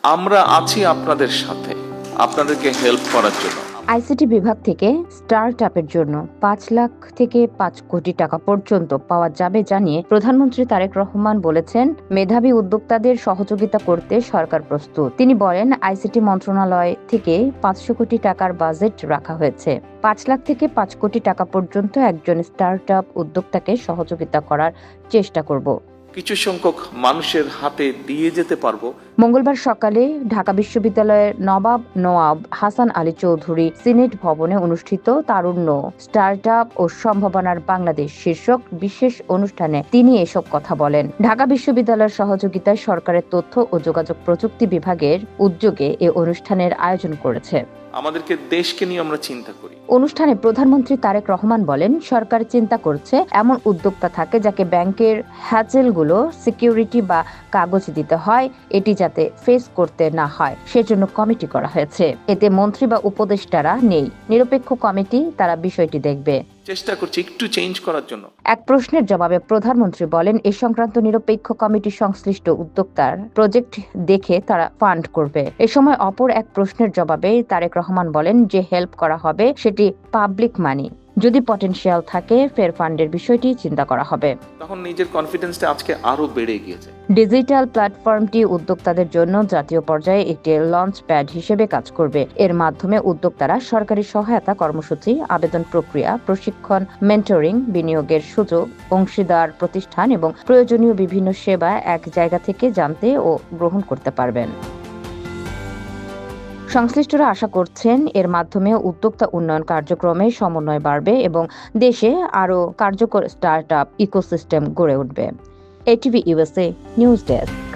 আমরা আছি আপনাদের সাথে, আপনাদেরকে হেল্প করার জন্য। আইসিটি বিভাগ থেকে স্টার্টআপের জন্য ৫ লাখ থেকে ৫ কোটি টাকা পর্যন্ত পাওয়া যাবে জানিয়ে প্রধানমন্ত্রী তারেক রহমান বলেছেন, মেধাবী উদ্যোক্তাদের সহযোগিতা করতে সরকার প্রস্তুত। তিনি বলেন, আইসিটি মন্ত্রণালয় থেকে ৫০০ কোটি টাকার বাজেট রাখা হয়েছে। ৫ লাখ থেকে ৫ কোটি টাকা পর্যন্ত একজন স্টার্টআপ উদ্যোক্তাকে সহযোগিতা করার চেষ্টা করব। কিছু সংখ্যক মানুষের হাতে দিয়ে যেতে পারবো। মঙ্গলবার সকালে ঢাকা বিশ্ববিদ্যালয়ের নওয়াব হাসান আলী চৌধুরী সিনেট ভবনে অনুষ্ঠিত তারুণ্য, স্টার্টআপ ও সম্ভাবনার বাংলাদেশ শীর্ষক বিশেষ অনুষ্ঠানে তিনি এসব কথা বলেন। ঢাকা বিশ্ববিদ্যালয়ের সহযোগিতায় সরকারের তথ্য ও যোগাযোগ প্রযুক্তি বিভাগের উদ্যোগে এ অনুষ্ঠানের আয়োজন করেছে। আমাদেরকে দেশকে নিয়ে আমরা চিন্তা করি। অনুষ্ঠানে প্রধানমন্ত্রী তারেক রহমান বলেন, সরকার চিন্তা করছে এমন উদ্যোক্তা থাকে যাকে ব্যাংকের হ্যাচেলগুলো সিকিউরিটি বা কাগজ দিতে হয়, এটি যাতে ফেস করতে না হয় সেজন্য কমিটি করা হয়েছে। এতে মন্ত্রী বা উপদেষ্টারা নেই, নিরপেক্ষ কমিটি তারা বিষয়টি দেখবে। চেষ্টা করছি একটু চেঞ্জ করার জন্য। এক প্রশ্নের জবাবে প্রধানমন্ত্রী বলেন, এ সংক্রান্ত নিরপেক্ষ কমিটি সংশ্লিষ্ট উদ্যোক্তার প্রজেক্ট দেখে তারা ফান্ড করবে। এ সময় অপর এক প্রশ্নের জবাবে তারেক রহমান বলেন, যে হেল্প করা হবে সেটি পাবলিক মানি, যদি পটেনশিয়াল থাকে ফের ফান্ডের বিষয়টি চিন্তা করা হবে। তখন নিজের কনফিডেন্সটা আজকে আরো বেড়ে গিয়েছে। ডিজিটাল প্ল্যাটফর্মটি উদ্যোক্তাদের জন্য জাতীয় পর্যায়ে একটি লঞ্চ প্যাড হিসেবে কাজ করবে। এর মাধ্যমে উদ্যোক্তারা সরকারি সহায়তা কর্মসূচি, আবেদন প্রক্রিয়া, প্রশিক্ষণ, মেন্টরিং, বিনিয়োগের সুযোগ, অংশীদার প্রতিষ্ঠান এবং প্রয়োজনীয় বিভিন্ন সেবা এক জায়গা থেকে জানতে ও গ্রহণ করতে পারবেন। সংশ্লিষ্টরা আশা করছেন এর মাধ্যমে উদ্যোক্তা উন্নয়ন কার্যক্রমে সমন্বয় বাড়বে এবং দেশে আরও কার্যকর স্টার্টআপ ইকোসিস্টেম গড়ে উঠবে। ATV USA news desk.